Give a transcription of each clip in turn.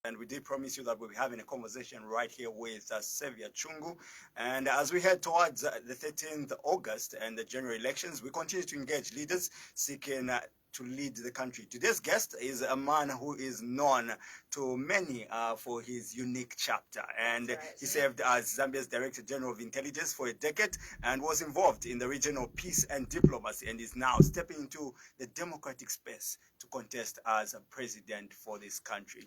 And we did promise you that we'll be having a conversation right here with Xavier Chungu. And as we head towards the 13th August and the general elections, we continue to engage leaders seeking to lead the country. Today's guest is a man who is known to many for his unique chapter. And he served as Zambia's Director General of Intelligence for a decade and was involved in the regional peace and diplomacy, and is now stepping into the democratic space to contest as a president for this country.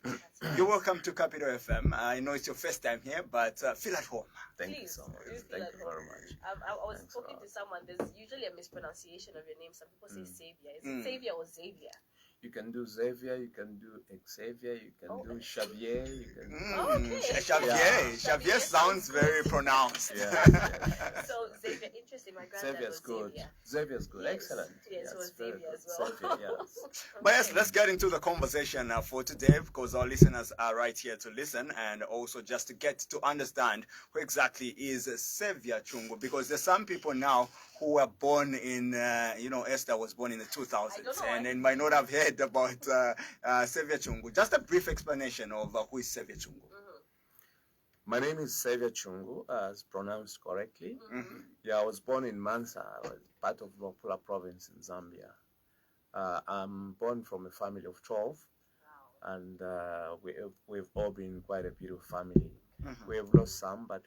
You're welcome to Capital FM. I know it's your first time here, but feel at home. Thank you so much. Thank you very much. I was talking to someone. There's usually a mispronunciation of your name. Some people say Xavier. Is it Xavier or Xavier? You can do Xavier, you can do Xavier, you can do Xavier, you can Xavier. Yeah. Xavier sounds very pronounced. Yeah. So Xavier, interesting. My granddad Xavier's was good. Xavier. Xavier's good. Yes. Excellent. Yes, it was very Xavier good. as well. Xavier, yes. But yes, let's get into the conversation for today, because our listeners are right here to listen, and also just to get to understand who exactly is Xavier Chungu, because there's some people now who were born in, Esther was born in the 2000s, and might not have heard about Xavier Chungu. Just a brief explanation of who is Xavier Chungu. My name is Xavier Chungu, as pronounced correctly. Yeah, I was born in Mansa, part of Lopula province in Zambia. I'm born from a family of 12, and we've all been quite a beautiful family. We have lost some, but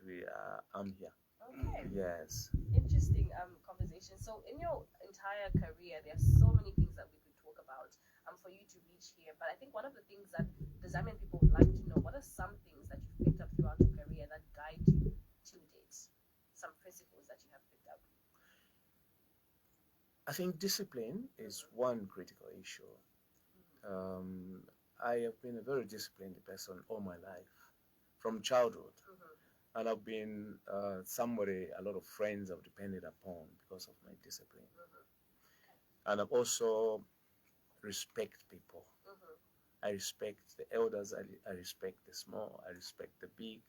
I'm here. Okay. Yes. Interesting conversation. So in your entire career, there are so many things that we could talk about for you to reach here. But I think one of the things that the Zambian people would like to know, what are some things that you've picked up throughout your career that guide you to date? Some principles that you have picked up? I think discipline is one critical issue. I have been a very disciplined person all my life, from childhood. And I've been somebody a lot of friends have depended upon because of my discipline. And I've also respect people. I respect the elders, I respect the small, I respect the big,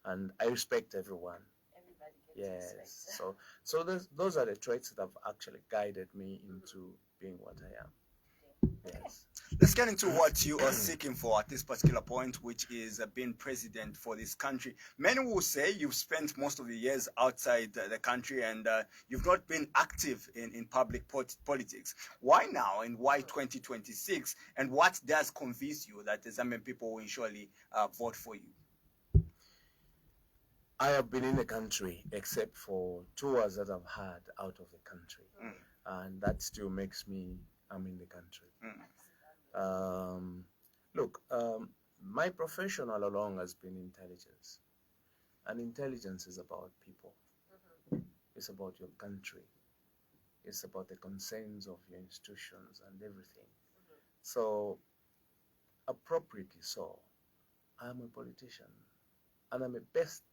and I respect everyone. Everybody gets respect. So those are the traits that have actually guided me into being what I am. Yes. Let's get into what you are seeking for at this particular point, which is being president for this country. Many will say you've spent most of the years outside the country, and you've not been active in public politics. Why now, and why 2026? And what does convince you that the Zambian people will surely vote for you? I have been in the country except for tours that I've had out of the country. And that still makes me, I'm in the country. Look, my profession all along has been intelligence. And intelligence is about people. It's about your country. It's about the concerns of your institutions and everything. So, appropriately so, I'm a politician. And I'm a best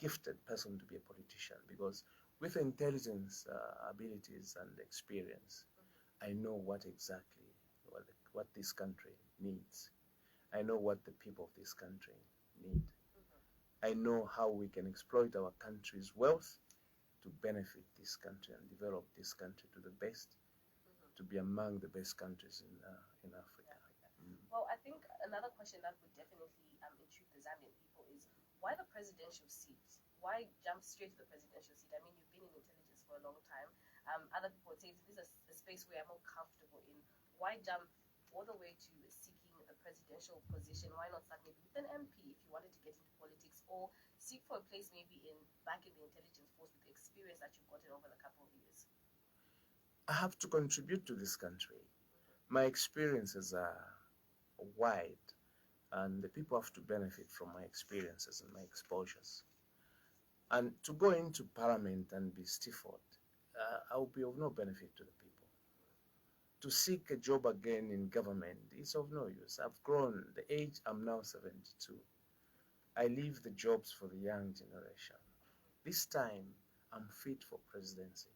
gifted person to be a politician, because with intelligence, abilities, and experience, I know what exactly what this country needs. I know what the people of this country need. I know how we can exploit our country's wealth to benefit this country and develop this country to the best, to be among the best countries in Africa. Well, I think another question that would definitely intrigue the Zambian people is, why the presidential seat? Why jump straight to the presidential seat? I mean, you've been in intelligence for a long time. Other people would say this is a space where I'm more comfortable in. Why jump all the way to seeking the presidential position? Why not start maybe with an MP if you wanted to get into politics, or seek for a place maybe back in the intelligence force with the experience that you've gotten over the couple of years? I have to contribute to this country. My experiences are wide, and the people have to benefit from my experiences and my exposures. And to go into parliament and be stifled, I will be of no benefit to the people. To seek a job again in government is of no use. I've grown. The age, I'm now 72. I leave the jobs for the young generation. This time, I'm fit for presidency.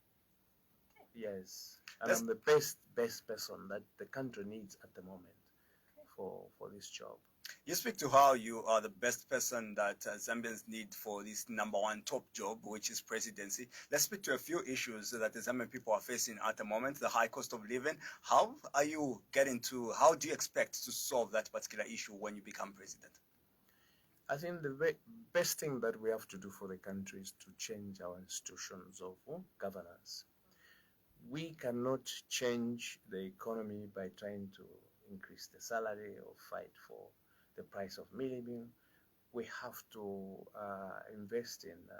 Yes, and I'm the best person that the country needs at the moment for this job. You speak to how you are the best person that Zambians need for this number one top job, which is presidency. Let's speak to a few issues that the Zambian people are facing at the moment. The high cost of living. How do you expect to solve that particular issue when you become president? I think the best thing that we have to do for the country is to change our institutions of governance. We cannot change the economy by trying to increase the salary or fight for the price of living. We have to invest in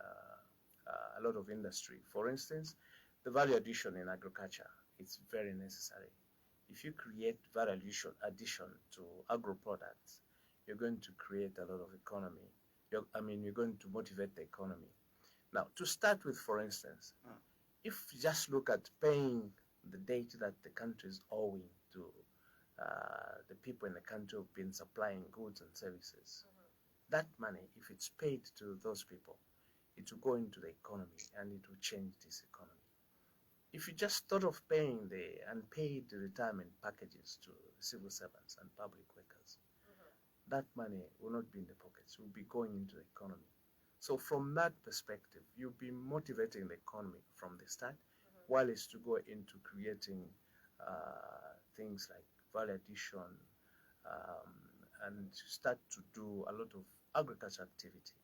a lot of industry. For instance, the value addition in agriculture, it's very necessary. If you create value addition to agro products, you're going to create a lot of economy. You're going to motivate the economy. Now, to start with, for instance, if you just look at paying the debt that the country is owing to the people in the country who've been supplying goods and services, that money, if it's paid to those people, it will go into the economy and it will change this economy. If you just thought of paying the unpaid retirement packages to civil servants and public workers, that money will not be in the pockets, it will be going into the economy. So from that perspective, you'll be motivating the economy from the start, while it's to go into creating things like value addition and start to do a lot of agriculture activity.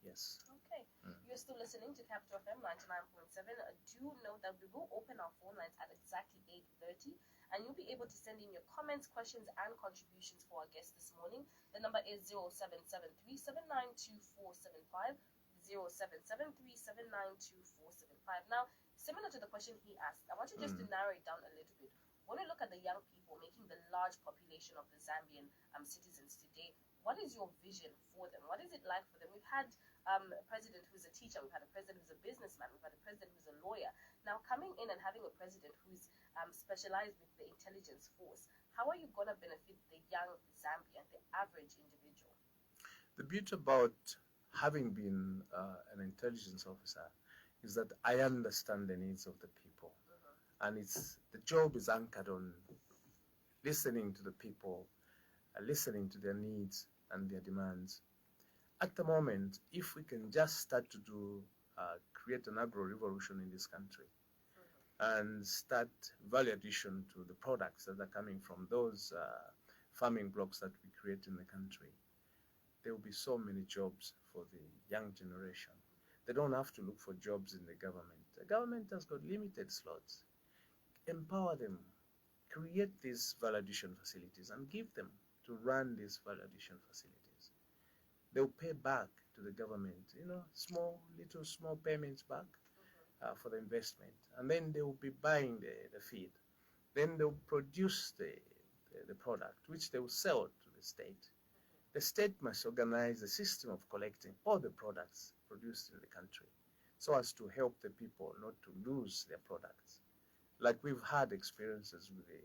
Yes. Okay. You're still listening to Capital FM 99.7. Do note that we will open our phone lines at exactly 8:30, and you'll be able to send in your comments, questions, and contributions for our guest this morning. The number is 0773792475, 0773792475. Now, similar to the question he asked, I want you just to narrow it down a little bit. When we look at the young people making the large population of the Zambian citizens today, what is your vision for them? What is it like for them? We've had a president who's a teacher, we've had a president who's a businessman, we've had a president who's a lawyer. Now, coming in and having a president who's specialized with the intelligence force, how are you going to benefit the young Zambian, the average individual? The beauty about having been an intelligence officer is that I understand the needs of the people. And the job is anchored on listening to the people, listening to their needs and their demands. At the moment, if we can just start to create an agro-revolution in this country and start value addition to the products that are coming from those farming blocks that we create in the country, there will be so many jobs for the young generation. They don't have to look for jobs in the government. The government has got limited slots. Empower them, create these value addition facilities and give them to run these value addition facilities. They'll pay back to the government, small payments back for the investment. And then they will be buying the feed. Then they'll produce the product, which they will sell to the state. The state must organize a system of collecting all the products produced in the country so as to help the people not to lose their products. Like we've had experiences with the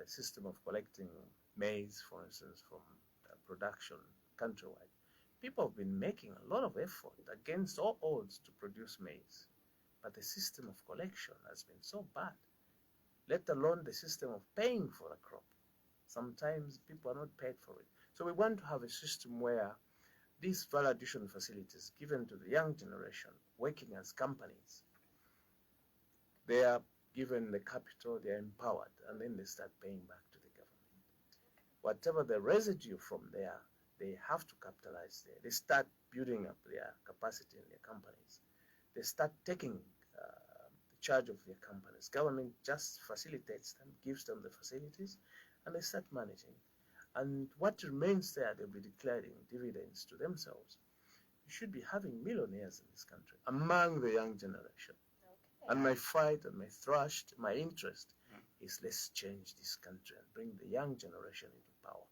system of collecting maize, for instance, from production countrywide. People have been making a lot of effort against all odds to produce maize, but the system of collection has been so bad, let alone the system of paying for the crop. Sometimes people are not paid for it. So we want to have a system where these value addition facilities given to the young generation working as companies, they are given the capital, they are empowered, and then they start paying back to the government. Whatever the residue from there, they have to capitalize there. They start building up their capacity in their companies. They start taking the charge of their companies. Government just facilitates them, gives them the facilities, and they start managing. And what remains there, they'll be declaring dividends to themselves. You should be having millionaires in this country among the young generation. And my fight and my thrust, my interest is let's change this country and bring the young generation into power.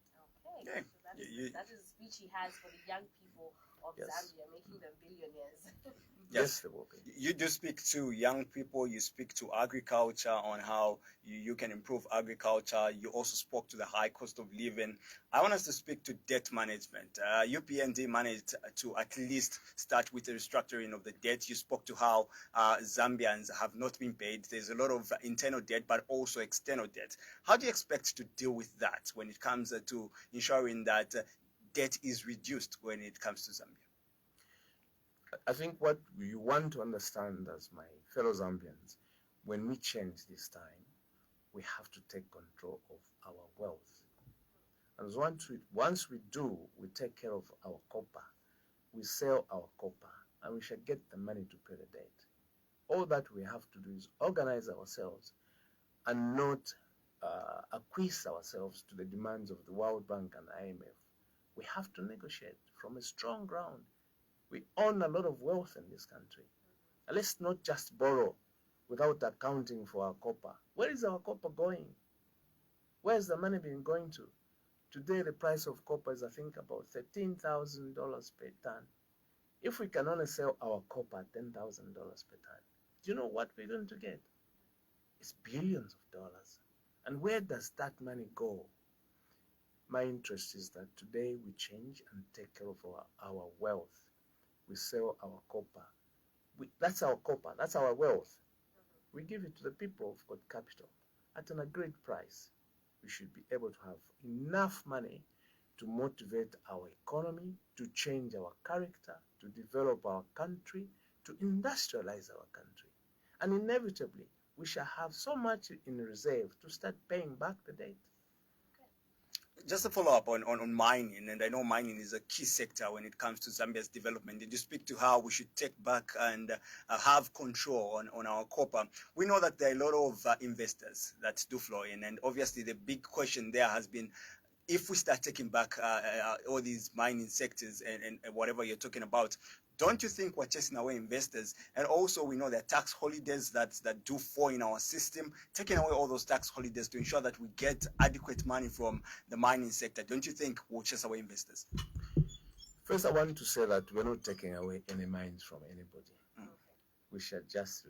Okay. That is the speech he has for the young people of Yes. Zambia, making them billionaires. Yes, they will be. You do speak to young people, you speak to agriculture on how you can improve agriculture. You also spoke to the high cost of living. I want us to speak to debt management. UPND managed to at least start with the restructuring of the debt. You spoke to how Zambians have not been paid. There's a lot of internal debt, but also external debt. How do you expect to deal with that when it comes to ensuring that debt is reduced when it comes to Zambia? I think what you want to understand as my fellow Zambians, when we change this time, we have to take control of our wealth. And once we do, we take care of our copper. We sell our copper, and we shall get the money to pay the debt. All that we have to do is organize ourselves and not acquiesce ourselves to the demands of the World Bank and IMF. We have to negotiate from a strong ground. We own a lot of wealth in this country. And let's not just borrow without accounting for our copper. Where is our copper going? Where has the money been going to? Today, the price of copper is, I think, about $13,000 per ton. If we can only sell our copper at $10,000 per ton, do you know what we're going to get? It's billions of dollars. And where does that money go? My interest is that today we change and take care of our wealth. We sell our copper. That's our copper. That's our wealth. We give it to the people who've got capital at an agreed price. We should be able to have enough money to motivate our economy, to change our character, to develop our country, to industrialize our country. And inevitably, we shall have so much in reserve to start paying back the debt. Just to follow up on mining, and I know mining is a key sector when it comes to Zambia's development. Did you speak to how we should take back and have control on our copper? We know that there are a lot of investors that do flow in, and obviously the big question there has been, if we start taking back all these mining sectors and whatever you're talking about, don't you think we're chasing away investors? And also, we know there are tax holidays that do fall in our system. Taking away all those tax holidays to ensure that we get adequate money from the mining sector, don't you think we'll chase away investors? First, I want to say that we're not taking away any mines from anybody. We shall just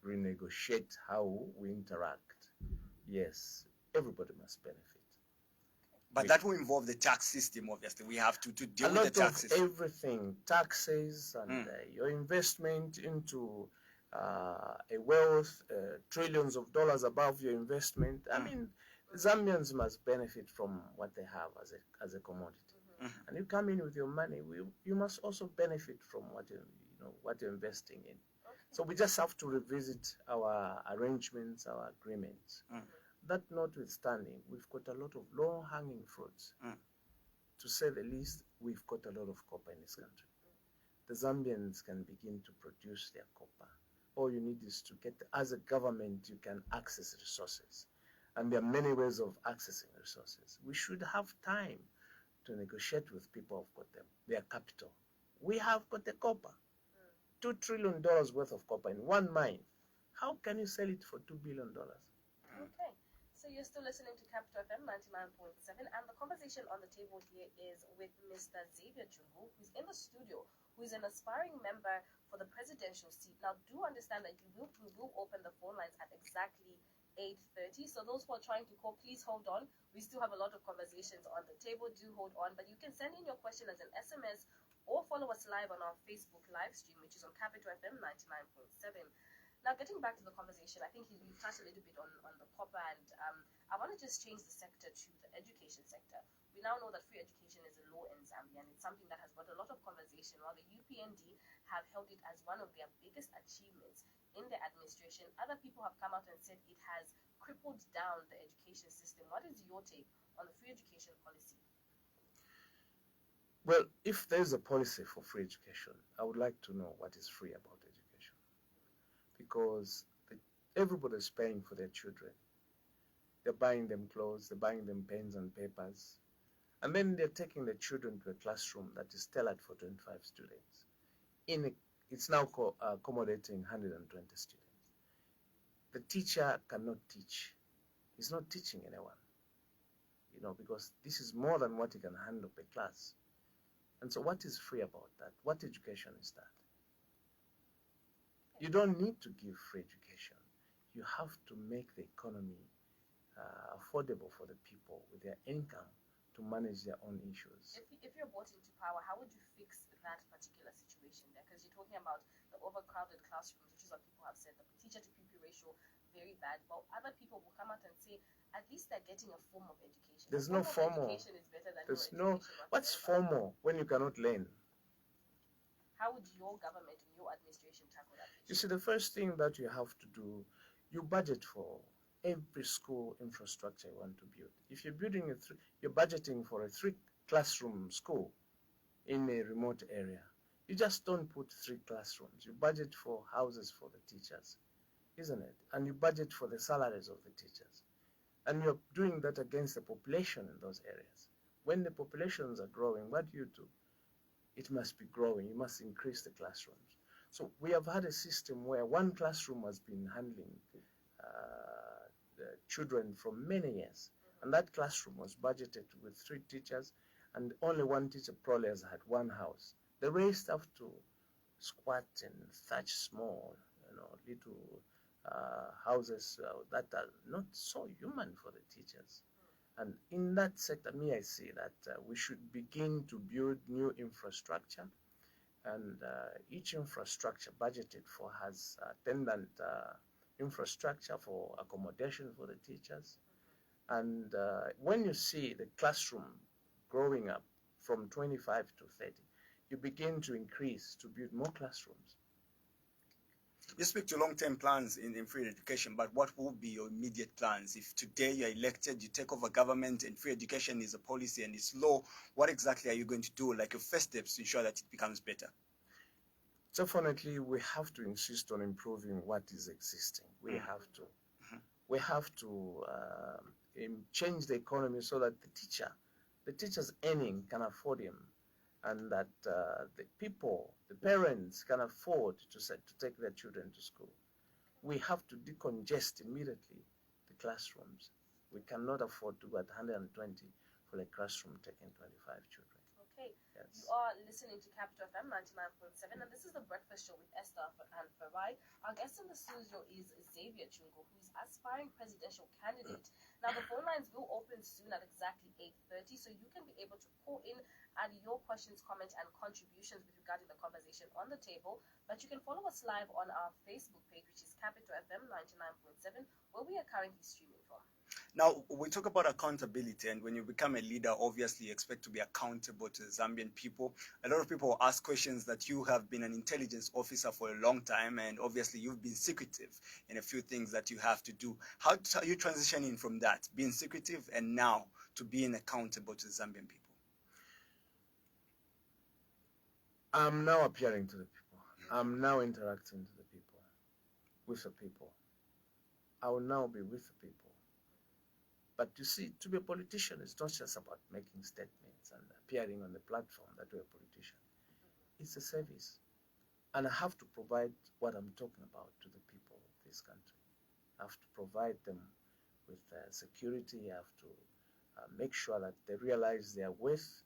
renegotiate how we interact. Yes, everybody must benefit. But that will involve the tax system, obviously. We have to deal with the tax system. Everything, taxes and your investment into a wealth, trillions of dollars above your investment. I mean, Zambians must benefit from what they have as a commodity. And you come in with your money, you must also benefit from what you're investing in. So we just have to revisit our arrangements, our agreements. That notwithstanding, we've got a lot of low-hanging fruits. To say the least, we've got a lot of copper in this country. The Zambians can begin to produce their copper. All you need is to get, as a government, you can access resources. And there are many ways of accessing resources. We should have time to negotiate with people who've got their capital. We have got the copper. $2 trillion worth of copper in one mine. How can you sell it for $2 billion? Okay. So you're still listening to Capital FM 99.7, and the conversation on the table here is with Mr. Xavier Chungu, who's in the studio, who is an aspiring member for the presidential seat. Now, do understand that we will open the phone lines at exactly 8:30. So those who are trying to call, please hold on. We still have a lot of conversations on the table. Do hold on. But you can send in your question as an SMS or follow us live on our Facebook live stream, which is on Capital FM 99.7. Now, getting back to the conversation, I think we've touched a little bit on the copper, and I want to just change the sector to the education sector. We now know that free education is a law in Zambia, and it's something that has got a lot of conversation, while the UPND have held it as one of their biggest achievements in their administration. Other people have come out and said it has crippled down the education system. What is your take on the free education policy? Well, if there's a policy for free education, I would like to know what is free about education. Because everybody's paying for their children. They're buying them clothes, they're buying them pens and papers. And then they're taking the children to a classroom that is tailored for 25 students. It's now accommodating 120 students. The teacher cannot teach. He's not teaching anyone. because this is more than what he can handle per class. And so what is free about that? What education is that? You don't need to give free education. You have to make the economy affordable for the people with their income to manage their own issues. If you're brought into power, how would you fix that particular situation there? Because you're talking about the overcrowded classrooms, which is what people have said, the teacher to pupil ratio, very bad. But other people will come out and say, at least they're getting a form of education. There's no formal. Education is better than There's no education what's whatsoever. formal when you cannot learn? How would your government and your administration tackle that issue? You see, the first thing that you have to do, you budget for every school infrastructure you want to build. If you're building you're budgeting for a 3-classroom school in a remote area, you just don't put 3 classrooms. You budget for houses for the teachers, isn't it? And you budget for the salaries of the teachers. And you're doing that against the population in those areas. When the populations are growing, what do? It must be growing. You must increase the classrooms. So we have had a system where 1 classroom has been handling the children for many years. And that classroom was budgeted with 3 teachers, and only 1 teacher probably has had 1 house. The rest have to squat and thatch small, little houses that are not so human for the teachers. And in that sector, I see that we should begin to build new infrastructure, and each infrastructure budgeted for has attendant infrastructure for accommodation for the teachers. And when you see the classroom growing up from 25 to 30, you begin to increase to build more classrooms. You speak to long-term plans in free education, but what will be your immediate plans? If today you're elected, you take over government and free education is a policy and it's law, what exactly are you going to do, like your first steps to ensure that it becomes better? Definitely, we have to insist on improving what is existing. We have to. We have to change the economy so that the teacher's earning can afford him, and that the parents can afford to take their children to school. We have to decongest immediately the classrooms. We cannot afford to go at 120 for a classroom taking 25 children. Okay. Yes. You are listening to Capital FM 99.7, and this is the Breakfast Show with Esther and Farai. Our guest in the studio is Xavier Chungu, who is aspiring presidential candidate. Now, the phone lines will open soon at exactly 8:30, so you can be able to call in, add your questions, comments, and contributions with regard to the conversation on the table. But you can follow us live on our Facebook page, which is Capital FM 99.7, where we are currently streaming from. Now, we talk about accountability, and when you become a leader, obviously you expect to be accountable to the Zambian people. A lot of people ask questions that you have been an intelligence officer for a long time, and obviously you've been secretive in a few things that you have to do. How are you transitioning from that, being secretive, and now to being accountable to the Zambian people? I'm now appearing to the people. I'm now interacting to the people, with the people. I will now be with the people. But you see, to be a politician is not just about making statements and appearing on the platform that we're a politician. It's a service. And I have to provide what I'm talking about to the people of this country. I have to provide them with security. I have to make sure that they realize their worth.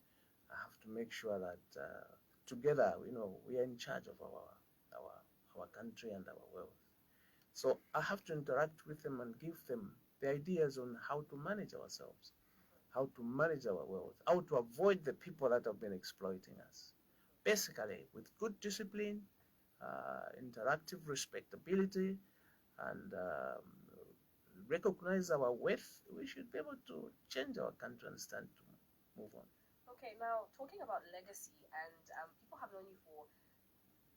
I have to make sure that together, we are in charge of our country and our wealth. So I have to interact with them and give them the ideas on how to manage ourselves, how to manage our wealth, how to avoid the people that have been exploiting us. Basically, with good discipline, interactive respectability, and recognize our worth, we should be able to change our country and stand to move on. Okay, now talking about legacy, and people have known you for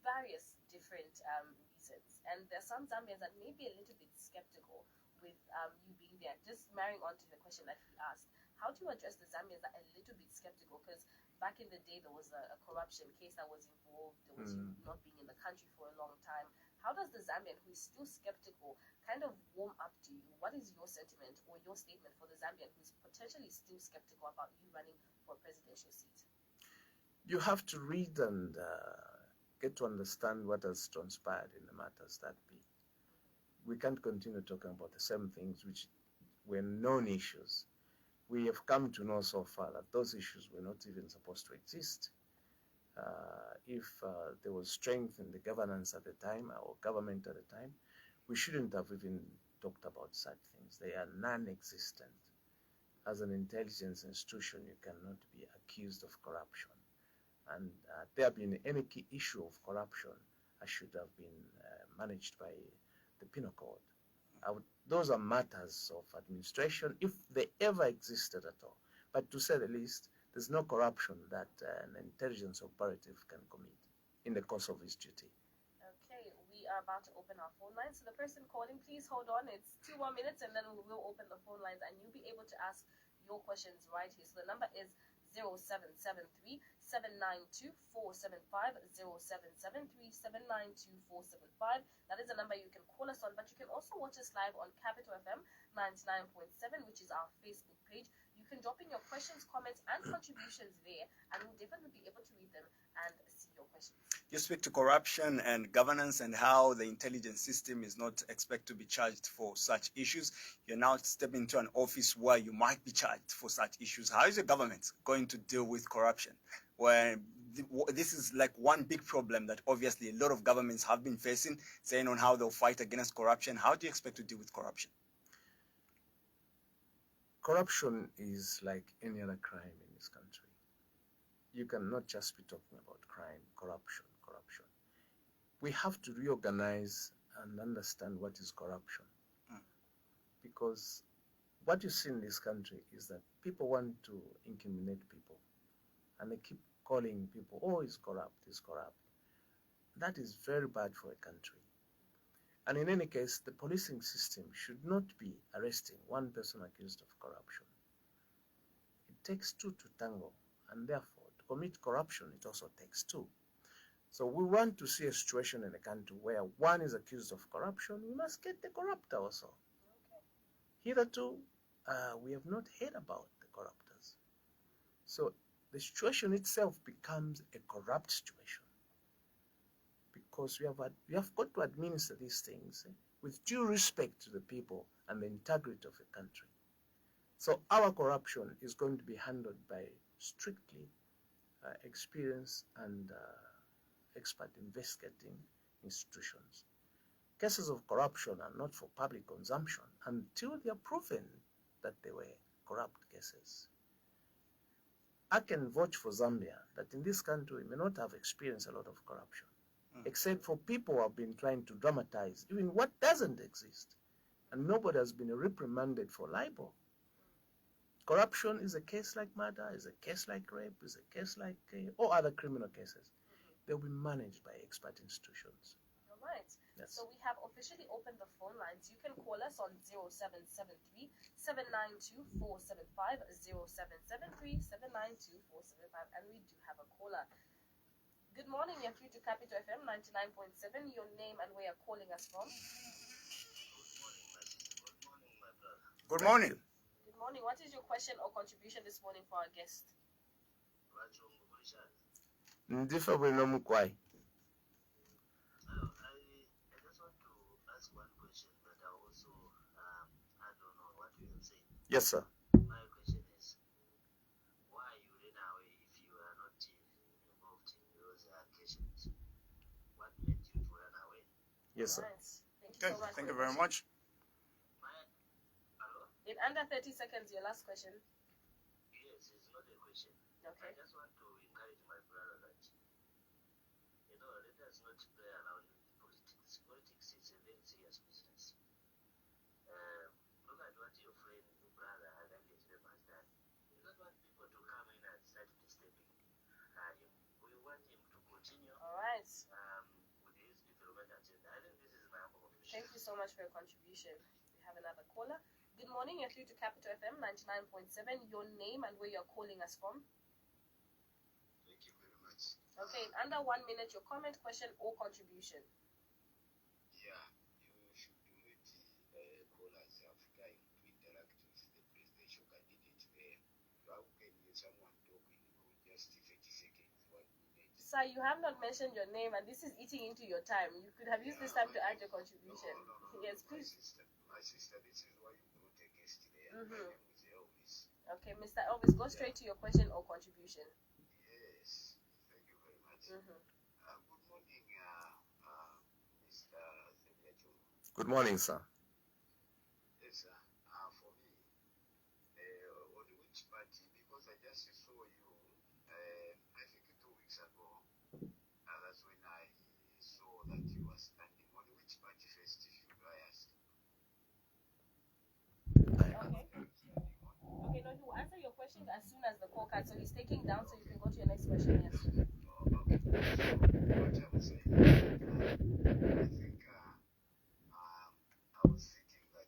various different reasons, and there are some Zambians that may be a little bit skeptical with you being there. Just marrying on to the question that he asked, how do you address the Zambians that are a little bit skeptical? Because back in the day, there was a corruption case that was involved. There was you not being in the country for a long time. How does the Zambian who is still skeptical kind of warm up to you? What is your sentiment or your statement for the Zambian who is potentially still skeptical about you running for a presidential seat? You have to read and get to understand what has transpired in the matters that be. We can't continue talking about the same things which were known issues. we have come to know so far that those issues were not even supposed to exist. If there was strength in the governance at the time, or government at the time, we shouldn't have even talked about such things. They are non-existent. As an intelligence institution, you cannot be accused of corruption. And there been any key issue of corruption, should have been managed by the penal code. Those are matters of administration, if they ever existed at all. But to say the least, there's no corruption that an intelligence operative can commit in the course of his duty. Okay, we are about to open our phone lines. So the person calling, please hold on. It's 2 more minutes and then we will open the phone lines and you'll be able to ask your questions right here. So the number is 0773 792 475, 0773 792 475. That is the number you can call us on, but you can also watch us live on Capital FM 99.7, which is our Facebook page. You can drop in your questions, comments, and contributions there, and we'll definitely be able to read them and see your questions. You speak to corruption and governance and how the intelligence system is not expected to be charged for such issues. You're now stepping into an office where you might be charged for such issues. How is your government going to deal with corruption? Where this is like one big problem that obviously a lot of governments have been facing, saying on how they'll fight against corruption. How do you expect to deal with corruption? Corruption is like any other crime in this country. You cannot just be talking about crime, corruption. We have to reorganize and understand what is corruption. Because what you see in this country is that people want to incriminate people. And they keep calling people, oh, he's corrupt, he's corrupt. That is very bad for a country. And in any case, the policing system should not be arresting one person accused of corruption. It takes two to tango, and therefore, to commit corruption, it also takes two. So we want to see a situation in a country where one is accused of corruption, we must get the corruptor also. Okay. Hitherto, we have not heard about the corruptors. So the situation itself becomes a corrupt situation. Because we have got to administer these things with due respect to the people and the integrity of the country. So our corruption is going to be handled by strictly experienced and expert investigating institutions. Cases of corruption are not for public consumption until they are proven that they were corrupt cases. I can vouch for Zambia that in this country we may not have experienced a lot of corruption, except for people who have been trying to dramatize even what doesn't exist. And nobody has been reprimanded for libel. Corruption is a case like murder, is a case like rape, is a case like all other criminal cases. They'll be managed by expert institutions. All right. Yes. So we have officially opened the phone lines. You can call us on 0773 792 475, 0773 792 475, and we do have a caller. Good morning, you're through to Capital FM 99.7. Your name and where you're calling us from. Good morning. Good morning. What is your question or contribution this morning for our guest? Ndifa bwino mukwai. I just want to ask one question, but I also I don't know what you have said. Yes, sir. My question is, why you ran away if you are not involved in those occasions? What made you to run away? Yes, sir. Right. Thank you so much. Thank you very much. Hello? In under 30 seconds, your last question. Yes, it's not a question. Okay. I just want to encourage my brother that, let us not play around with politics. Politics is a very serious business. Look at what your friend, your brother, Haganje Chidema has done. We don't want people to come in and start disturbing him. We want him to continue All right. with his development agenda. I think this is my humble opinion. Thank you so much for your contribution. We have another caller. Good morning, you're through to Capital FM 99.7. Your name and where you're calling us from. Thank you very much. Okay, in under 1 minute, your comment, question, or contribution. Yeah, you should do it. Callers Africa to interact with the presidential candidate there. How can someone talk in just 30 seconds, 1 minute? Sir, you have not mentioned your name, and this is eating into your time. You could have used this time to add your contribution. No. Yes, please. My sister, this is why you brought a guest there. My name is Elvis. Okay, Mr. Elvis, go straight to your question or contribution. Yes, thank you very much. Mm-hmm. Good morning, Mr. Xavier Chungu. Good morning, sir. Yes, sir. For me, on which party? Because I just saw you, I think 2 weeks ago. That's when I saw that you were standing. On which party first, if you do I ask? Okay. Okay, no, he will answer your question as soon as the call cuts. So he's taking down, so you can go to your next question. Yes. Okay. So, what I'm saying, I think I was thinking that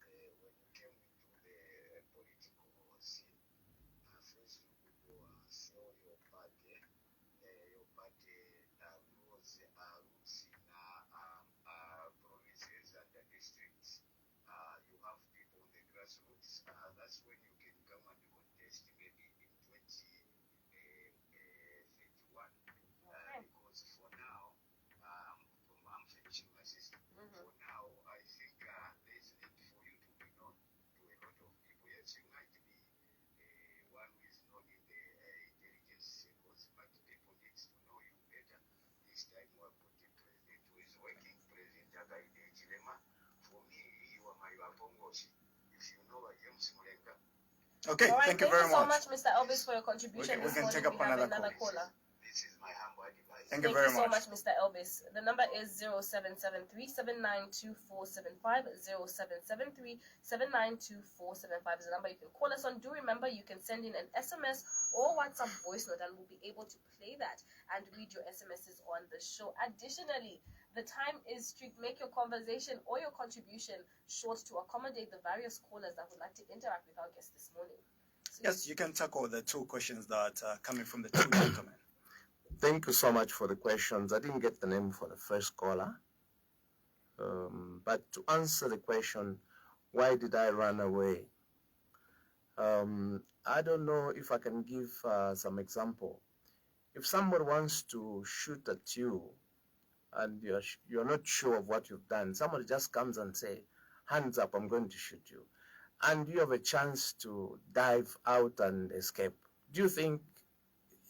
when you came into the political scene, first you could show your party rules in provinces and districts. You have people on the grassroots. That's when you can come and contest maybe in 2031. Okay. Because for now, I'm finishing my system. Mm-hmm. For now, I think there's need for you to be known to a lot of people. Yes, you might be one who is known in the intelligence circles, but people need to know you better. This time we are putting president who is working, President Akaide Chilema. For me, you are my Wapongoshi. If you know James Mulenga. Okay, All right, thank you very so much. much, Mr. Elvis, for your contribution We this can morning. take up We have another another call. caller. This is my humble advice. Thank you Thank very you so much. much, Mr. Elvis. The number is 0773-792-475. 0773-792-475 is the number you can call us on. Do remember, you can send in an SMS or WhatsApp voice note, and we'll be able to play that and read your SMSs on the show. Additionally, the time is strict. Make your conversation or your contribution short to accommodate the various callers that would like to interact with our guests this morning. So Yes, you can tackle the two questions that are coming from the two gentlemen. Thank you so much for the questions. I didn't get the name for the first caller. But to answer the question, why did I run away? I don't know if I can give some example. If somebody wants to shoot at you and you're not sure of what you've done, somebody just comes and say, hands up, I'm going to shoot you. And you have a chance to dive out and escape. Do you think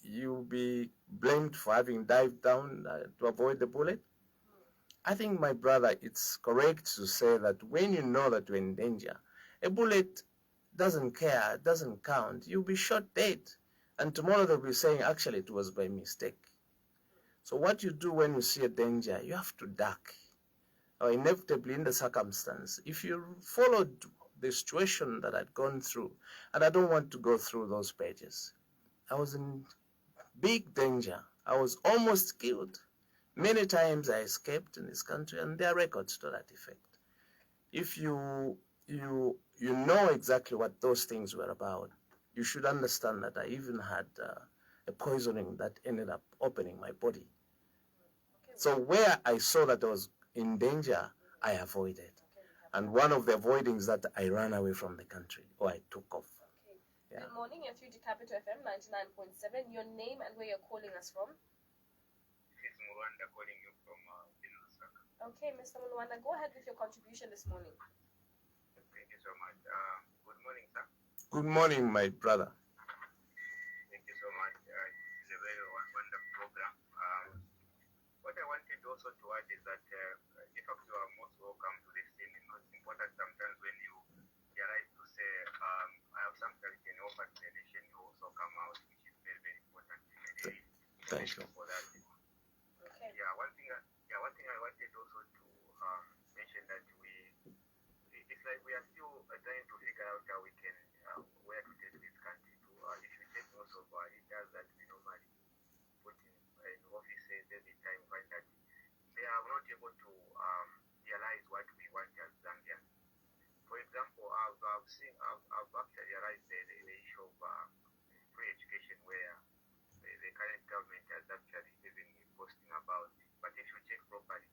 you'll be blamed for having dived down to avoid the bullet? I think, my brother, it's correct to say that when you know that you're in danger, a bullet doesn't care, doesn't count. You'll be shot dead. And tomorrow they'll be saying, actually, it was by mistake. So what you do when you see a danger, you have to duck. Or inevitably in the circumstance, if you followed the situation that I'd gone through, and I don't want to go through those pages, I was in big danger. I was almost killed. Many times I escaped in this country, and there are records to that effect. If you know exactly what those things were about, you should understand that I even had a poisoning that ended up opening my body. So where I saw that I was in danger, I avoided. And one of the avoidings that I ran away from the country, or I took off. Okay. Yeah. Good morning, you're through to Capital FM 99.7. Your name and where you're calling us from? This is Mwanda calling you from Lusaka. Okay, Mr. Mulwanda, go ahead with your contribution this morning. Thank you so much. Good morning, sir. Good morning, my brother. Thank you so much. It's a very wonderful program. What I wanted also to add is that, in fact, you are most welcome to the scene. It's important sometimes when you realize to say, I have something that can offer to the nation, you also come out, which is very, very important. Thank you. For that. Okay. One thing I wanted also to mention that it's like we are still trying to figure out how we can, where to take this country to. If you take most of our leaders that we normally put in offices every time, find that they are not able to realize what we want as Zambians. For example, I've actually realized the issue of free education, where the current government has actually even posting about. But if you check properly,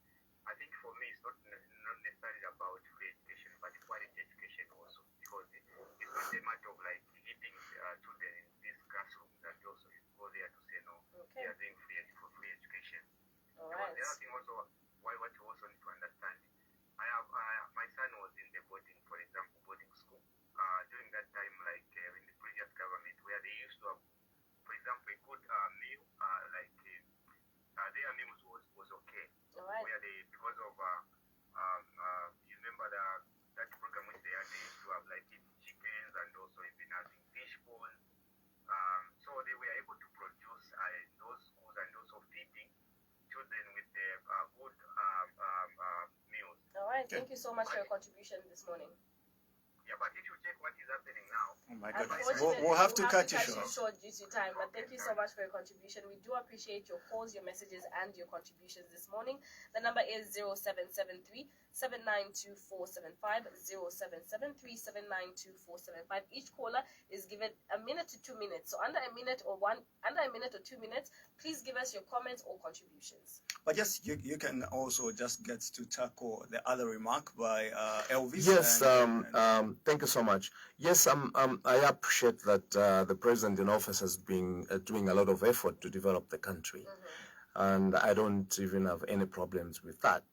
I think for me it's not necessarily about free education, but quality education also, because it's not a matter of like hitting children in these classrooms that also should go there to say no, Okay. we are doing free education. All Because right. the other thing also, what you also need to understand, my son was in the boarding, for example, boarding school. During that time, like right. Thank you so much for your contribution this morning. Yeah, but if you check what is happening now, Oh my goodness. Unfortunately, We'll have to cut you short. due to time, but thank you so much for your contribution. We do appreciate your calls, your messages, and your contributions this morning. The number is 0773 792475, 0773 792475. Each caller is given a minute to 2 minutes. So under a minute or 2 minutes, please give us your comments or contributions. But yes, you can also just get to tackle the other remark by Elvis. Yes, thank you so much. Yes, I appreciate that the president in office has been doing a lot of effort to develop the country. And I don't even have any problems with that.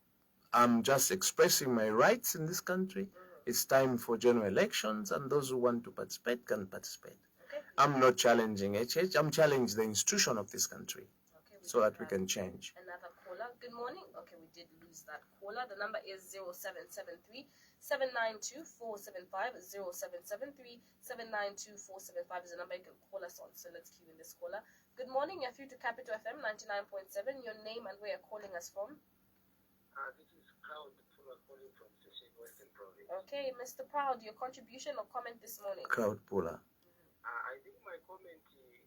I'm just expressing my rights in this country. It's time for general elections, and those who want to participate can participate. Okay. I'm not challenging HH, I'm challenging the institution of this country Okay, so that we can change. Another caller. Good morning. Okay, we did lose that caller. The number is 0773 792475, 0773 792475 is the number you can call us on. So let's cue in this caller. Good morning. You're through to Capital FM 99.7. Your name and where you're calling us from? this is Cloud Pula calling from Session Western Province. Okay, Mr. Proud, your contribution or comment this morning? Crowd puller. I think my comment going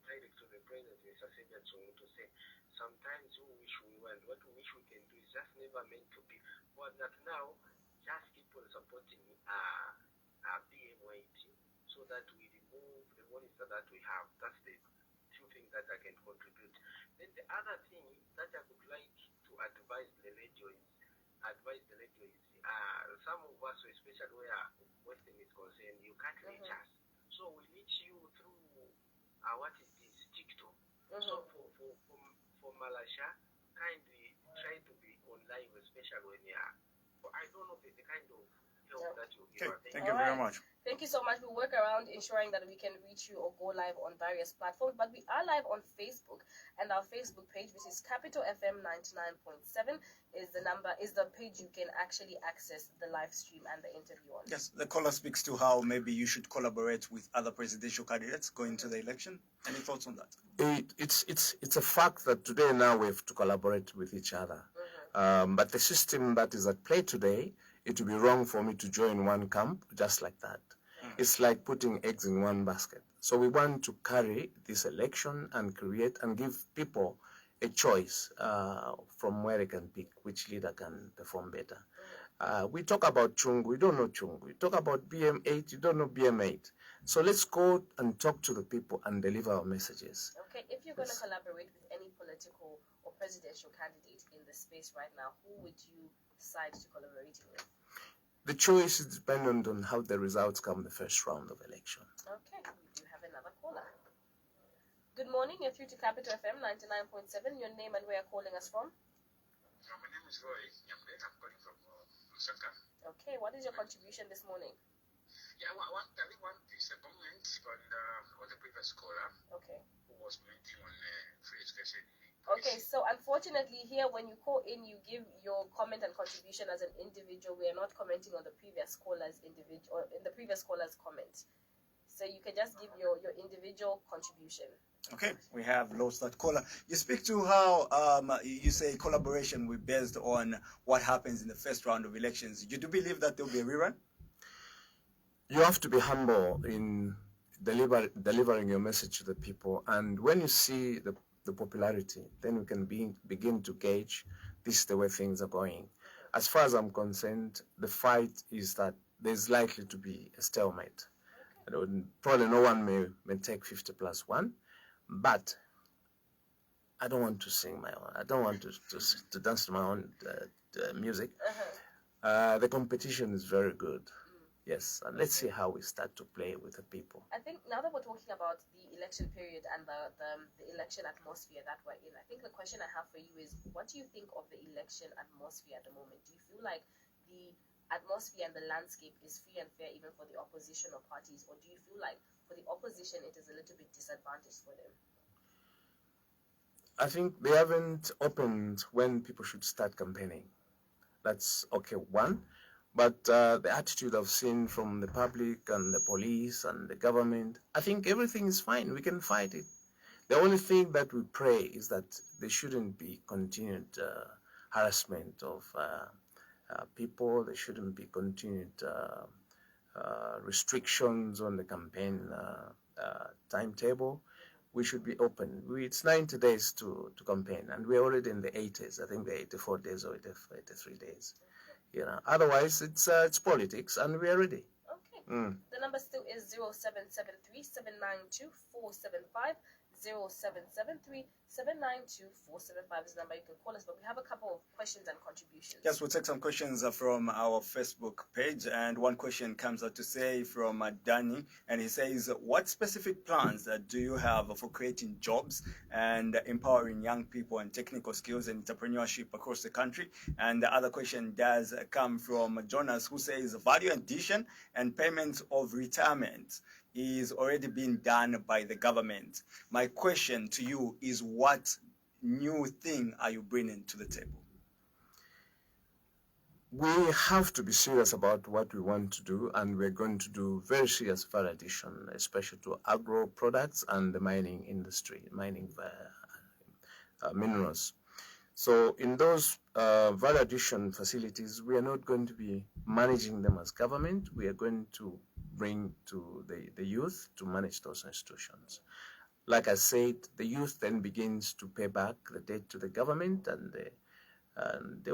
direct to the president, Mr. Xavier Chungu, to say sometimes we wish we want, what we wish we can do is just never meant to be. But that now, just keep on supporting BM80 so that we remove the monitor that we have. That's the two things that I can contribute. Then the other thing that I would like to advise the radio is, some of us, especially where Western is concerned, you can't reach us. So we reach you through what is this TikTok. So for Malaysia, kindly try to be online, especially when you are. I don't know the kind of help that you give. Okay, thank you very much. Thank you so much. We'll work around ensuring that we can reach you or go live on various platforms. But we are live on Facebook, and our Facebook page, which is Capital FM 99.7, is the page you can actually access the live stream and the interview on. Yes, the caller speaks to how maybe you should collaborate with other presidential candidates going to the election. Any thoughts on that? It's a fact that today now we have to collaborate with each other. But the system that is at play today, it would be wrong for me to join one camp just like that. It's like putting eggs in one basket. So we want to carry this election and create and give people a choice from where they can pick which leader can perform better. We talk about Chungu, we don't know Chungu. We talk about BM8, you don't know BM8. So let's go and talk to the people and deliver our messages. Okay, if you're going to collaborate with any political or presidential candidate in the space right now, who would you decide to collaborate with? The choice is dependent on how the results come the first round of election. Okay, we do have another caller. Good morning, you're through to Capital FM 99.7. Your name and where you're calling us from? My name is Roy. I'm calling from Lusaka. Okay, what is your contribution this morning? Yeah, I think one is a comment on the previous caller Okay. who was commenting on free education. Okay, so unfortunately here when you call in, you give your comment and contribution as an individual. We are not commenting on the previous caller's individual or in the previous caller's comment. So you can just give your individual contribution. Okay, we have lost that caller. You speak to how you say collaboration will be based on what happens in the first round of elections. You do believe that there will be a rerun? You have to be humble in delivering your message to the people. And when you see the popularity, then we can begin to gauge this is the way things are going. As far as I'm concerned, the fight is that there's likely to be a stalemate. Probably no one may take 50+1, but I don't want to sing my own. I don't want to dance to my own music. The competition is very good. Yes, and let's see how we start to play with the people. I think now that we're talking about the election period and the election atmosphere that we're in, I think the question I have for you is, what do you think of the election atmosphere at the moment? Do you feel like the atmosphere and the landscape is free and fair even for the opposition or parties, or do you feel like for the opposition it is a little bit disadvantaged for them? I think they haven't opened when people should start campaigning. That's okay, one. But the attitude I've seen from the public and the police and the government, I think everything is fine. We can fight it. The only thing that we pray is that there shouldn't be continued harassment of people. There shouldn't be continued restrictions on the campaign timetable. We should be open. It's 90 days to campaign, and we're already in the 80s. I think the 84 days or 83 days. Otherwise, it's politics, and we're ready. Okay. The number still is 0773 792 475. 0773 792 475 is the number you can call us, but we have a couple of questions and contributions. Yes, we'll take some questions from our Facebook page, and one question comes out to say from Danny, and he says, what specific plans do you have for creating jobs and empowering young people and technical skills and entrepreneurship across the country? And the other question does come from Jonas, who says value addition and payment of retirement is already being done by the government. My question to you is, what new thing are you bringing to the table? We have to be serious about what we want to do, and we're going to do very serious value addition, especially to agro products and the mining industry, mining minerals. So in those value addition facilities, we are not going to be managing them as government. We are going to bring to the youth to manage those institutions. Like I said, the youth then begins to pay back the debt to the government, and they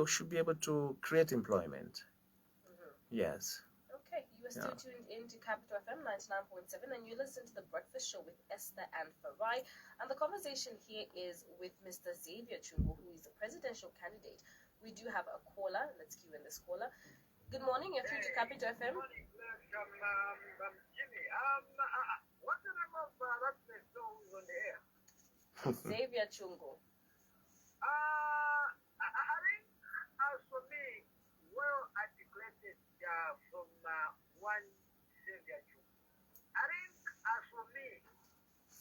should be able to create employment. Yes. Okay, you are still tuned in to Capital FM 99.7, and you listen to The Breakfast Show with Esther and Farai. And the conversation here is with Mr. Xavier Chungu, who is the presidential candidate. We do have a caller. Let's cue in this caller. Good morning, you're through to Capital FM. Good morning, Jimmy. What's the name of that song on the air? Xavier Chungu. I think, for me, well articulated from one Xavier Chungu. I think, for me,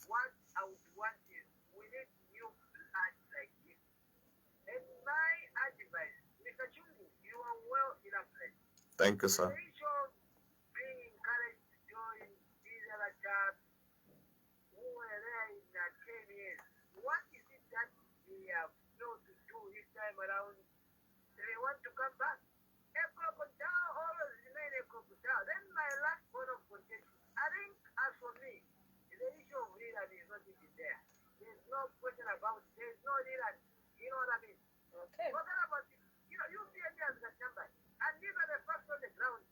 what I would want is we need new blood like this. And my advice, Mr. Chungu, you are well elaborated. Thank you, sir. Being encouraged to join these other jobs who were there in 10 years. What is it that they have failed to do this time around? They want to come back. Always remain a crocodile. Then my last point of contention. I think, as for me, the issue of leadership is not even there. There's no question about it. There's no leader. You know what I mean? Okay. Forget about it. You see a as a chamber. And these are the first on the ground.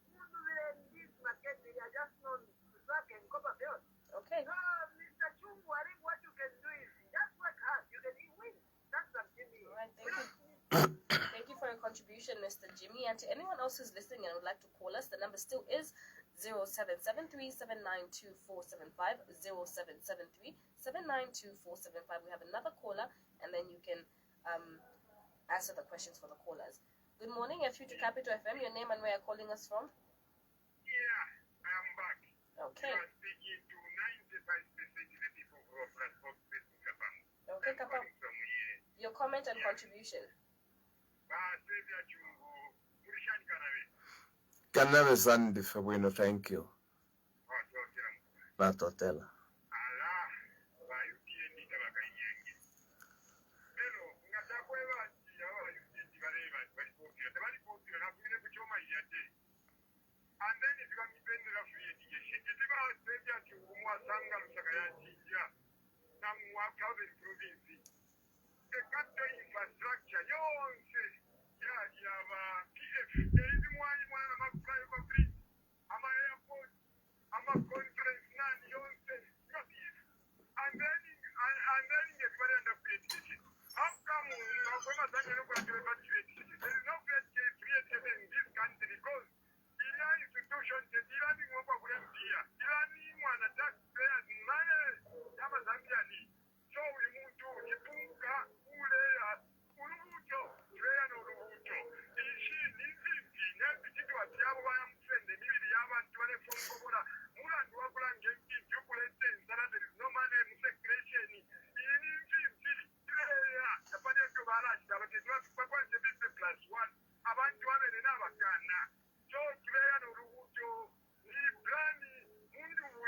These markets, they are just known to suck and copper field. Okay. So, Mr. Chungu, I think what you can do is just work hard. You can win. That's something. All right, thank you. Thank you for your contribution, Mr. Jimmy. And to anyone else who's listening and would like to call us, the number still is 0773 792 475, 0773 792 475. We have another caller, and then you can answer the questions for the callers. Good morning, you're through to Capital FM. Your name and where you're calling us from? Yeah, I'm back. Okay. You are speaking to 95% of the people who are transport in Japan. Okay, Kapam. From here. Your comment and contribution. Xavier Chungu, Murishani Kanawe. Canave Zandi Fabuino, thank you. That hotel. And then if you are independent of the education, it is about Xavier Chungu, Mwasanga, Sakayachija, Namwaka, province. The country infrastructure, yonse, PF, there is one of my private bridge, I'm a airport, I'm a conference, none, yonse, nothing. And then everybody under education. How come there is no great case created in this country because Iran institutions, the Iran one attack players in Yama Zambiani. So we move to Ipunga, Ulea, Uluto, Trayan Uluto. Ishi, Nisi, Nepiti, what Yama friend, the Yama, 24 Komoda, Mulan, Wakulan, Genki, Jukulate, there is no money, Musecration,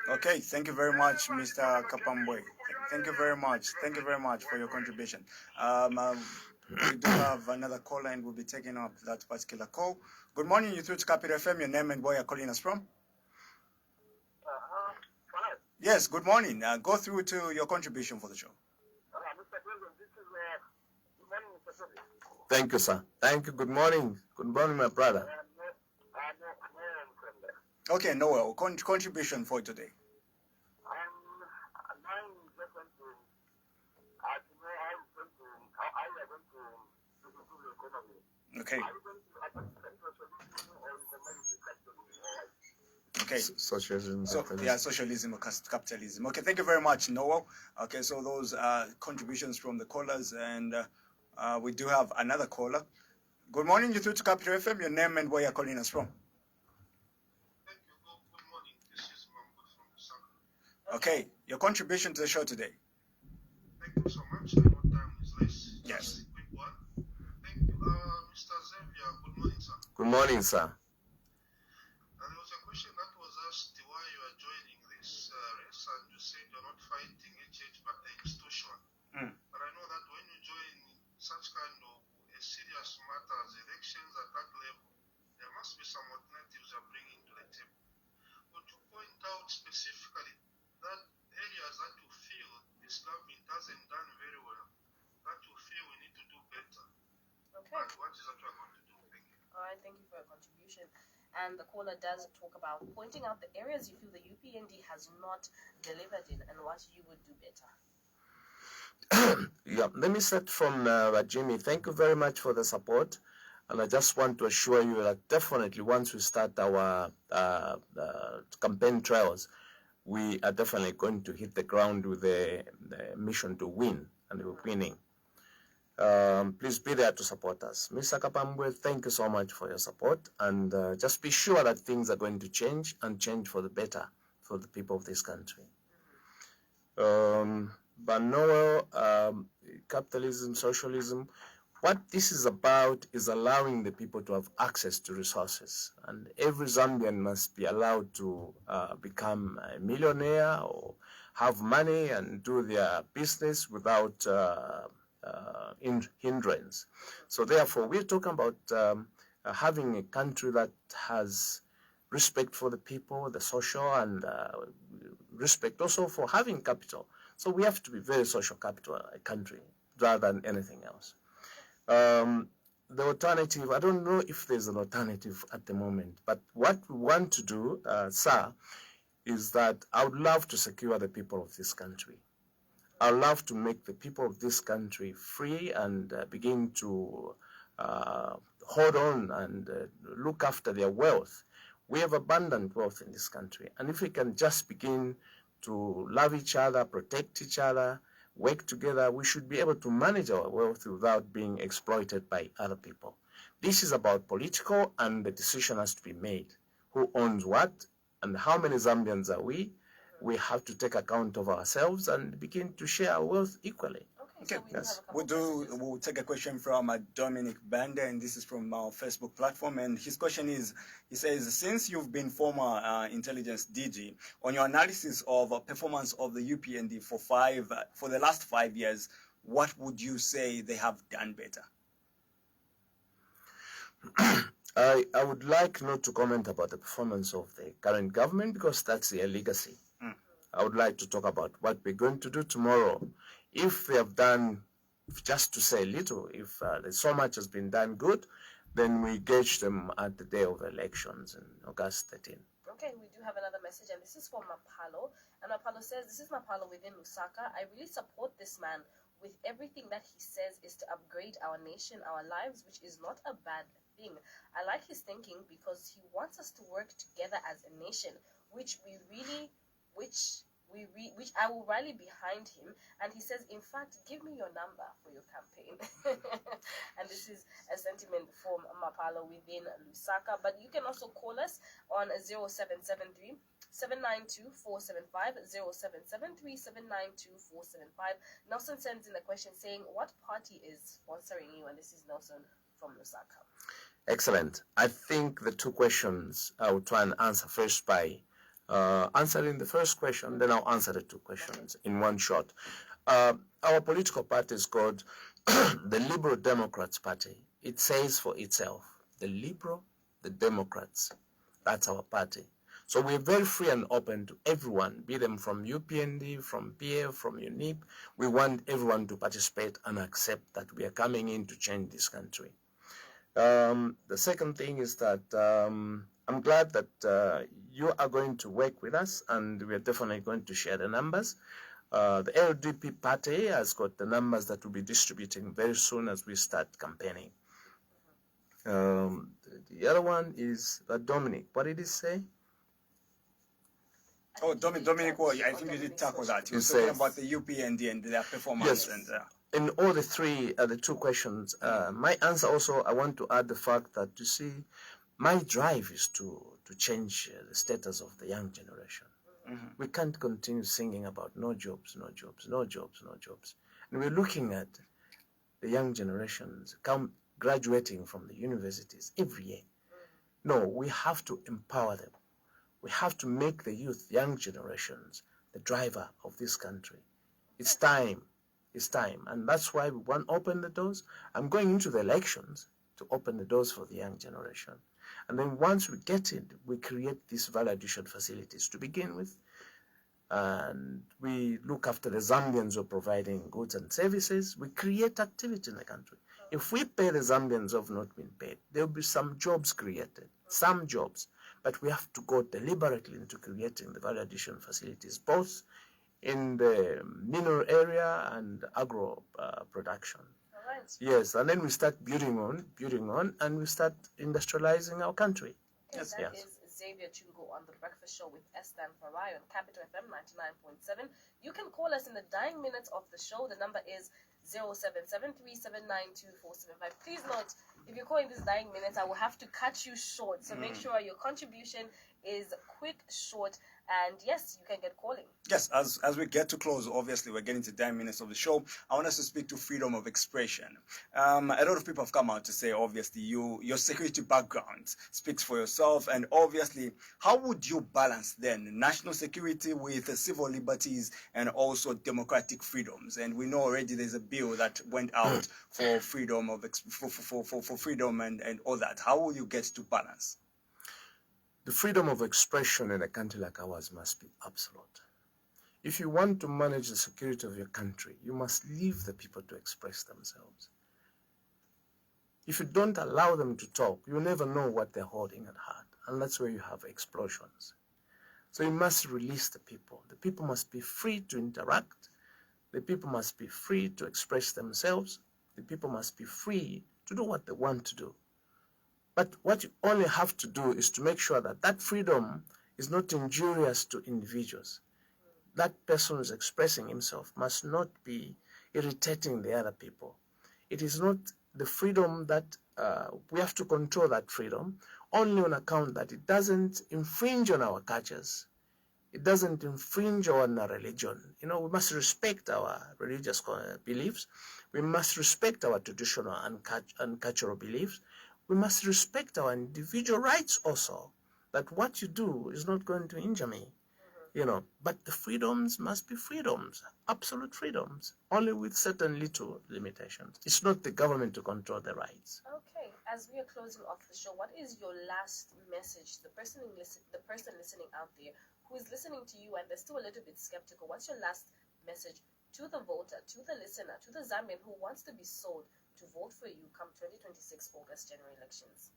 Okay, thank you very much, Mr. Kapambwe. Thank you very much. Thank you very much for your contribution. We do have another caller and we'll be taking up that particular call. Good morning, you through to Capital FM. Your name and where you're calling us from? Fine. Yes, good morning. Go through to your contribution for the show. Mr. President, this is good morning, Mr. President. Thank you, sir. Thank you. Good morning. Good morning, my brother. Okay, Noel, contribution for today. Okay. Okay. Socialism. So, yeah, socialism or capitalism. Okay, thank you very much, Noel. Okay, so those are contributions from the callers, and we do have another caller. Good morning, you through to Capital FM. Your name and where you're calling us from? Thank you. Good morning. This is Mahmoud from Lusaka. Okay, your contribution to the show today. Thank you so much. I know time is less. Yes. Just a quick one. Thank you. Mr. Xavier, good morning, sir. Good morning, sir. There was a question that was asked why you are joining this race, and you said you're not fighting HH but the institution. But I know that when you join such kind of a serious matter as elections at that level, there must be some alternatives you're bringing to the table. Would you point out specifically that areas that you feel this government hasn't done very well, that you feel we need to do better? Okay. And what is that you are going to do? Thank you. All right, thank you for your contribution. And the caller does talk about pointing out the areas you feel the UPND has not delivered in and what you would do better. Yeah, let me start from Jimmy. Thank you very much for the support. And I just want to assure you that definitely once we start our campaign trials, we are definitely going to hit the ground with the mission to win, and we're winning. Please be there to support us. Mr. Kapambwe, thank you so much for your support, and just be sure that things are going to change and change for the better for the people of this country. But no, capitalism, socialism, what this is about is allowing the people to have access to resources, and every Zambian must be allowed to become a millionaire or have money and do their business without hindrance. So therefore, we're talking about having a country that has respect for the people, the social, and respect also for having capital. So we have to be very social capital country rather than anything else. The alternative, I don't know if there's an alternative at the moment, but what we want to do, sir, is that I would love to secure the people of this country. I would love to make the people of this country free and begin to hold on and look after their wealth. We have abundant wealth in this country, and if we can just begin to love each other, protect each other, work together, we should be able to manage our wealth without being exploited by other people. This is about political, and the decision has to be made. Who owns what, and how many Zambians are we? We have to take account of ourselves and begin to share our wealth equally. Okay, so Yes, we we'll take a question from Dominic Banda, and this is from our Facebook platform. And his question is, he says, since you've been former intelligence DG, on your analysis of performance of the UPND for the last 5 years, what would you say they have done better? I would like not to comment about the performance of the current government because that's their legacy. I would like to talk about what we're going to do tomorrow. If they have done, just to say little, if there's so much has been done good, then we gauge them at the day of elections in August 13. Okay, we do have another message, and this is from Mapalo. And Mapalo says, this is Mapalo within Lusaka. I really support this man with everything that he says is to upgrade our nation, our lives, which is not a bad thing. I like his thinking because he wants us to work together as a nation, which I will rally behind him. And he says, in fact, give me your number for your campaign. And this is a sentiment from Mapalo within Lusaka. But you can also call us on 0773 792 475, 0773 792 475. Nelson sends in a question saying, what party is sponsoring you? And this is Nelson from Lusaka. Excellent. I think the two questions I will try and answer first by answering the first question, then I'll answer the two questions in one shot. Our political party is called the Liberal Democrats Party, it says for itself, the Liberal, the Democrats, that's our party. So we're very free and open to everyone, be them from UPND, from PF, from UNIP. We want everyone to participate and accept that we are coming in to change this country. The second thing is that I'm glad that you are going to work with us, and we are definitely going to share the numbers. The LDP party has got the numbers that we'll be distributing very soon as we start campaigning. The other one is Dominic. What did he say? Oh, Dominic, I think you did tackle that. You were talking about the UPND and their performance. Yes. And in all the two questions, my answer also, I want to add the fact that, you see, my drive is to change the status of the young generation. Mm-hmm. We can't continue singing about no jobs, no jobs, no jobs, no jobs. And we're looking at the young generations graduating from the universities every year. No, we have to empower them. We have to make the youth, young generations, the driver of this country. It's time. It's time. And that's why we want to open the doors. I'm going into the elections to open the doors for the young generation. And then once we get it, we create these value addition facilities to begin with. And we look after the Zambians who are providing goods and services. We create activity in the country. If we pay the Zambians who have not been paid, there will be some jobs created, some jobs. But we have to go deliberately into creating the value addition facilities, both in the mineral area and agro production. All right. Yes, and then we start building on, and we start industrializing our country. Okay, Yes, that yes. is Xavier Chungu on The Breakfast Show with Esther and Farai on Capital FM 99.7. You can call us in the dying minutes of the show. The number is 0773792475. Please note, if you're calling this dying minutes, I will have to cut you short. So make sure your contribution is quick, short, and yes, you can get calling. yes, as we get to close, obviously we're getting to 10 minutes of the show. I want us to speak to freedom of expression. A lot of people have come out to say, obviously, your security background speaks for yourself, and obviously, how would you balance then national security with civil liberties and also democratic freedoms? And we know already there's a bill that went out for freedom of for freedom and all that. How will you get to balance? The freedom of expression in a country like ours must be absolute. If you want to manage the security of your country, you must leave the people to express themselves. If you don't allow them to talk, you never know what they're holding at heart, and that's where you have explosions. So you must release the people. The people must be free to interact. The people must be free to express themselves. The people must be free to do what they want to do. But what you only have to do is to make sure that that freedom is not injurious to individuals. That person who is expressing himself must not be irritating the other people. It is not the freedom that we have to control that freedom only on account that it doesn't infringe on our cultures. It doesn't infringe on our religion. You know, we must respect our religious beliefs. We must respect our traditional and cultural beliefs. We must respect our individual rights also, that what you do is not going to injure me, you know. But the freedoms must be freedoms, absolute freedoms, only with certain little limitations. It's not the government to control the rights. Okay, as we are closing off the show, what is your last message? The person listening out there who is listening to you and they're still a little bit skeptical, what's your last message to the voter, to the listener, to the Zambian who wants to be sold to vote for you come 2026 August general elections?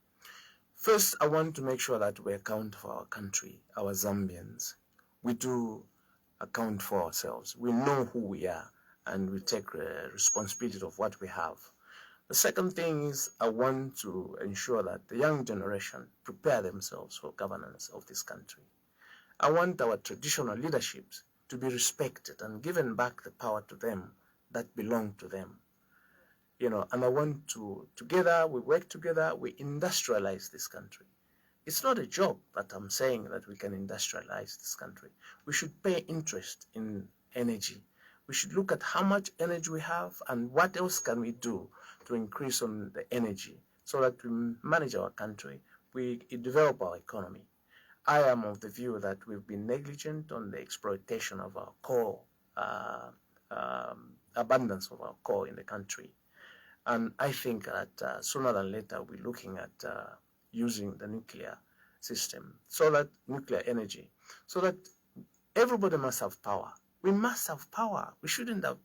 First, I want to make sure that we account for our country, our Zambians. We do account for ourselves. We know who we are, and we take responsibility of what we have. The second thing is I want to ensure that the young generation prepare themselves for governance of this country. I want our traditional leaderships to be respected and given back the power to them that belong to them. You know, and I want to, we work together, we industrialize this country. It's not a joke that I'm saying that we can industrialize this country. We should pay interest in energy. We should look at how much energy we have and what else can we do to increase on the energy so that we manage our country, we develop our economy. I am of the view that we've been negligent on the exploitation of our coal, abundance of our coal in the country. And I think that sooner than later, we're looking at using the nuclear system, so that nuclear energy, so that everybody must have power. We must have power. We shouldn't have,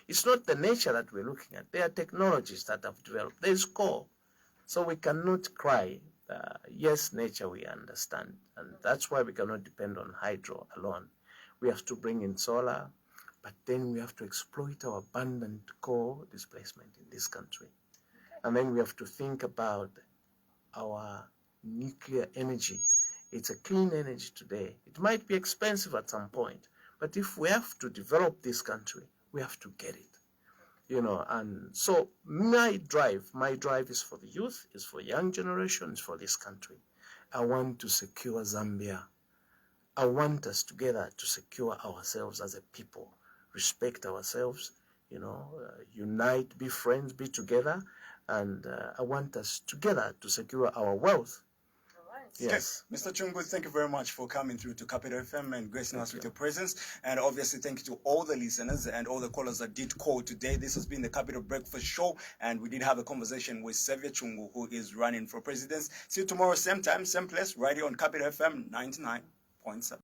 it's not the nature that we're looking at. There are technologies that have developed. There's coal. So we cannot cry, yes, nature we understand. And that's why we cannot depend on hydro alone. We have to bring in solar, but then we have to exploit our abundant coal displacement in this country. And then we have to think about our nuclear energy. It's a clean energy today. It might be expensive at some point, but if we have to develop this country, we have to get it. You know, and so my drive is for the youth, is for young generations, for this country. I want to secure Zambia. I want us together to secure ourselves as a people, respect ourselves, you know, unite, be friends, be together, and I want us together to secure our wealth. Yes. Okay. Mr. Chungu, thank you very much for coming through to Capital FM and gracing us with your presence. And obviously, thank you to all the listeners and all the callers that did call today. This has been the Capital Breakfast Show, and we did have a conversation with Xavier Chungu, who is running for president. See you tomorrow, same time, same place, right here on Capital FM 99.7.